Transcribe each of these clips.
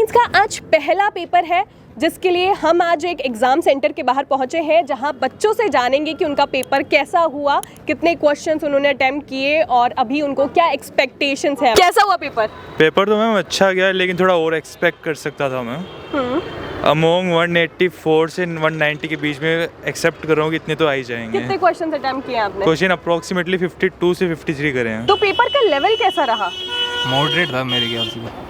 Science का आज पहला पेपर है जिसके लिए हम आज एक एग्ज़ाम सेंटर के बाहर पहुंचे हैं जहां बच्चों से जानेंगे कि उनका पेपर कैसा हुआ, कितने क्वेश्चंस उन्होंने अटेम्प्ट किए और अभी उनको क्या एक्सपेक्टेशंस है। कैसा हुआ पेपर? पेपर तो मैम अच्छा गया लेकिन थोड़ा और एक्सपेक्ट कर सकता था मैं। अमोंग 184 से 190 के बीच में एक्सेप्ट कर रहा हूँ कि इतने तो आ ही जाएंगे। कितने क्वेश्चंस अटेम्प्ट किए आपने? क्वेश्चन अप्रोक्सीमेटली 52 से 53 करे हैं। तो पेपर का लेवल कैसा रहा? मॉडरेट था मेरे ख्याल से।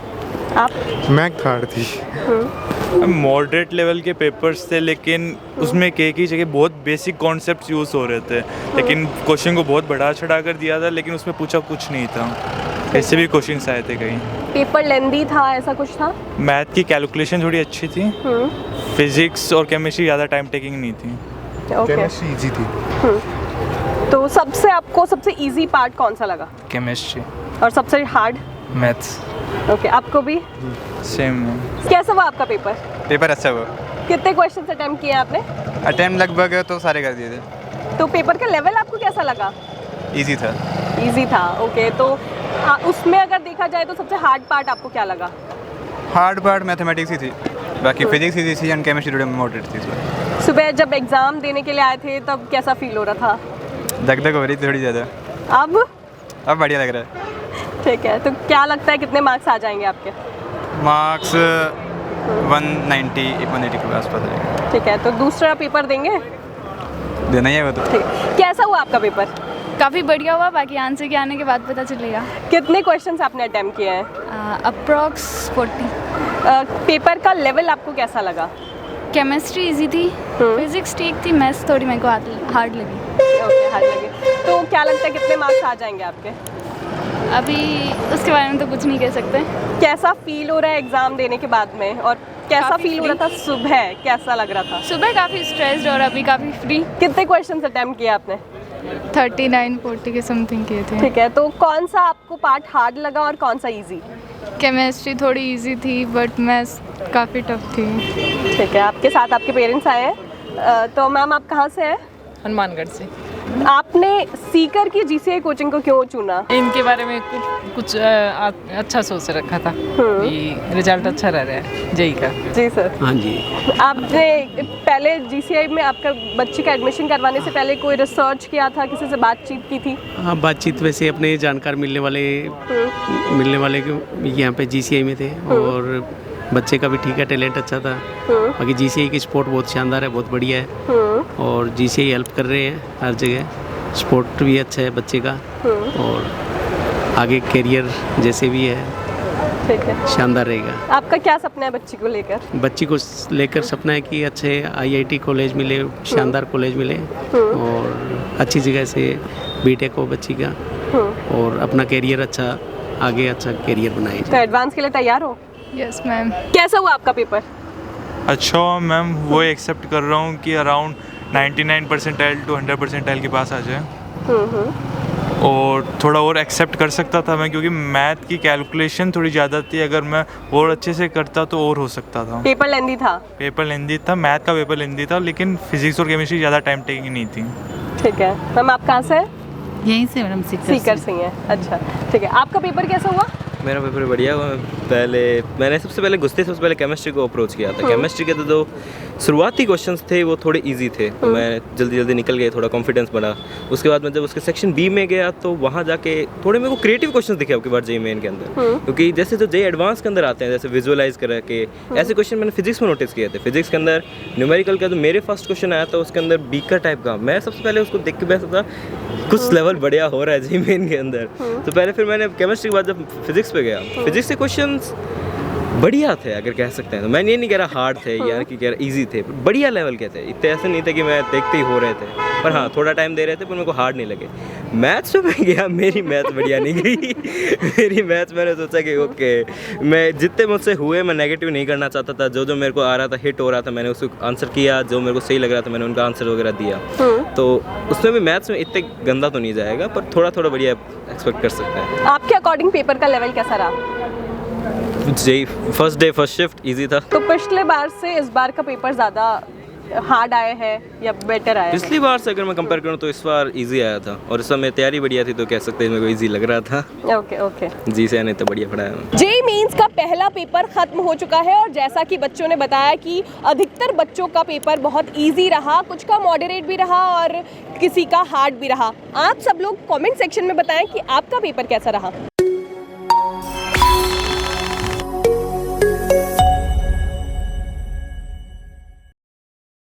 आप? मैक थर्ड थी। मॉडरेट लेवल के पेपर्स थे लेकिन उसमें कई जगह बहुत बेसिक कॉन्सेप्ट्स यूज़ हो रहे थे, लेकिन क्वेश्चन को बहुत बढ़ा चढ़ा कर दिया था लेकिन उसमें पूछा कुछ नहीं था। ऐसे भी क्वेश्चंस आए थे कहीं। पेपर लेंदी था, ऐसा कुछ था? मैथ की कैलकुलेशन थोड़ी अच्छी थी, फिजिक्स और केमिस्ट्री ज़्यादा टाइम टेकिंग नहीं थी। केमिस्ट्री इजी थी। तो आपको सबसे इजी पार्ट कौन सा लगा? केमिस्ट्री और सबसे हार्ड? मैथ्स। ओके, आपको भी सेम। कैसा हुआ आपका पेपर? पेपर अच्छा हुआ। कितने क्वेश्चंस अटेम्प्ट किए आपने? अटेम्प्ट लगभग तो सारे कर दिए थे। तो पेपर का लेवल आपको कैसा लगा? इजी था। इजी था, ओके। तो उसमें अगर देखा जाए तो सबसे हार्ड पार्ट आपको क्या लगा? हार्ड पार्ट मैथमेटिक्स ही थी, बाकी फिजिक्स ही थी एंड केमिस्ट्री थोड़ी मॉडरेट थी। सुबह जब एग्ज़ाम देने के लिए आए थे तब कैसा फील हो रहा था? दग हो रही थी थोड़ी ज़्यादा। अब बढ़िया लग रहा है। ठीक है, तो क्या लगता है कितने मार्क्स आ जाएंगे आपके? मार्क्स 180 के आसपास आएंगे। ठीक है, तो दूसरा पेपर देंगे? देना ही है वो तो। ठीक है, कैसा हुआ आपका पेपर? काफ़ी बढ़िया हुआ, बाकी आंसर के आने के बाद पता चलेगा। कितने क्वेश्चंस आपने अटेम्प्ट किए हैं? अप्रॉक्स 40। पेपर का लेवल आपको कैसा लगा? केमिस्ट्री इजी थी, फिजिक्स ठीक थी, मैथ्स थोड़ी मेरे को हार्ड लगी। ओके, हार्ड लगी। तो क्या लगता है कितने मार्क्स आ जाएंगे आपके? अभी उसके बारे में तो कुछ नहीं कह सकते। कैसा फील हो रहा है एग्ज़ाम देने के बाद में, और कैसा काफ़ी फील हो रहा था सुबह, कैसा लग रहा था? सुबह काफ़ी स्ट्रेस्ड और अभी काफ़ी फ्री। कितने क्वेश्चंस अटेम्प्ट किए आपने? 39-40 के समथिंग किए थे। ठीक है, तो कौन सा आपको पार्ट हार्ड लगा और कौन सा इजी? केमिस्ट्री थोड़ी इजी थी बट मैथ्स काफ़ी टफ थी। ठीक है, आपके साथ आपके पेरेंट्स आए हैं। तो मैम आप कहाँ से हैं? हनुमानगढ़ से। आपने सीकर की जीसीए कोचिंग को क्यों चुना? इनके बारे में कुछ अच्छा सोच रखा था कि रिजल्ट अच्छा रह रहा है जेई का। जी सर। हाँ जी। आपने पहले जीसीआई में आपका बच्चे का एडमिशन करवाने से पहले कोई रिसर्च किया था, किसी से बातचीत की थी? हाँ, बातचीत वैसे अपने जानकार मिलने वाले यहाँ पे जीसीआई में थे और बच्चे का भी ठीक है, टैलेंट अच्छा था। बाकी जीसीआई की स्पोर्ट बहुत शानदार है, बहुत बढ़िया है और जीसीआई हेल्प कर रहे हैं हर जगह। स्पोर्ट भी अच्छा है बच्चे का और आगे करियर जैसे भी है, ठीक है, शानदार रहेगा। आपका क्या सपना है बच्ची को लेकर? बच्ची को लेकर सपना है कि अच्छे आईआईटी कॉलेज मिले, शानदार कॉलेज मिले और अच्छी जगह से बीटेक हो बच्ची का और अपना करियर अच्छा आगे अच्छा करियर बनाए। तो एडवांस के लिए तैयार हो? Yes ma'am. कैसा हुआ आपका पेपर? अच्छा हुआ मैम, वो एक्सेप्ट कर रहा हूँ कि अराउंड 99 परसेंटाइल टू 100 परसेंटाइल के पास आ जाए। और थोड़ा और एक्सेप्ट कर सकता था मैं, क्योंकि मैथ की कैलकुलेशन थोड़ी ज़्यादा थी। अगर मैं और अच्छे से करता तो और हो सकता था। पेपर लेंदी था? पेपर लेंदी था, मैथ का पेपर लेंदी था, लेकिन फिजिक्स और केमिस्ट्री ज़्यादा टाइम टेकिंग नहीं थी। ठीक है मैम, आप कहाँ से हैं? यहीं से मैडम, सीकर से हैं। अच्छा, ठीक है, आपका पेपर कैसा हुआ? मेरा पेपर बढ़िया हुआ। मैंने सबसे पहले केमिस्ट्री को अप्रोच किया था। केमिस्ट्री के तो जो शुरुआती क्वेश्चंस थे वो थोड़े इजी थे, तो मैं जल्दी निकल गया, थोड़ा कॉन्फिडेंस बना। उसके बाद मैं जब उसके सेक्शन बी में गया तो वहाँ जाके थोड़े मेरे को क्रिएटिव क्वेश्चंस दिखे आपके बार जेई मेन के अंदर, क्योंकि जैसे जो जेई एडवांस के अंदर आते हैं, जैसे विजुअलाइज करा के ऐसे क्वेश्चन मैंने फिजिक्स में नोटिस किए थे। फिजिक्स के अंदर न्यूमेरिकल का जो मेरे फर्स्ट क्वेश्चन आया था उसके अंदर बीकर टाइप का, मैं सबसे पहले उसको देख के बैठा था कुछ लेवल बढ़िया हो रहा है जेई मेन के अंदर। तो पहले फिर मैंने केमिस्ट्री के बाद जब फिजिक्स पे गया, फिजिक्स के क्वेश्चंस बढ़िया थे अगर कह सकते हैं। तो मैं ये नहीं कह रहा हार्ड थे या कि कह रहा इजी थे, बढ़िया लेवल के थे। इतने ऐसे नहीं थे कि मैं देखते ही हो रहे थे, पर हाँ थोड़ा टाइम दे रहे थे, पर मेरे को हार्ड नहीं लगे। मैथ्स पे मैं गया, मेरी मैथ बढ़िया नहीं गई। मेरी मैथ्स मैंने सोचा कि ओके, मैं जितने मुझसे हुए मैं नेगेटिव नहीं करना चाहता था। जो मेरे को आ रहा था, हिट हो रहा था, मैंने उसको आंसर किया। जो मेरे को सही लग रहा था मैंने उनका आंसर वगैरह दिया। तो उसमें भी मैथ्स में इतने गंदा तो नहीं जाएगा, पर थोड़ा बढ़िया एक्सपेक्ट कर सकते हैं। आपके अकॉर्डिंग पेपर का लेवल कैसा रहा? JEE first day first shift easy था। तो पिछले बार से इस बार का पेपर ज़्यादा हार्ड आए हैं या बेटर आए हैं? पिछली बार से अगर मैं कंपेयर करूँ तो इस बार इजी आया था और इस समय तैयारी बढ़िया थी तो कह सकते हैं मेरे को इजी लग रहा था। Okay okay. जी से ने तो बढ़िया पढ़ाया। जेईई मेंस का पहला पेपर खत्म हो चुका है और जैसा कि बच्चों ने बताया कि अधिकतर बच्चों का पेपर बहुत इजी रहा, कुछ का मॉडरेट भी रहा और किसी का हार्ड भी रहा। आप सब लोग कमेंट सेक्शन में बताएं कि आपका पेपर कैसा रहा।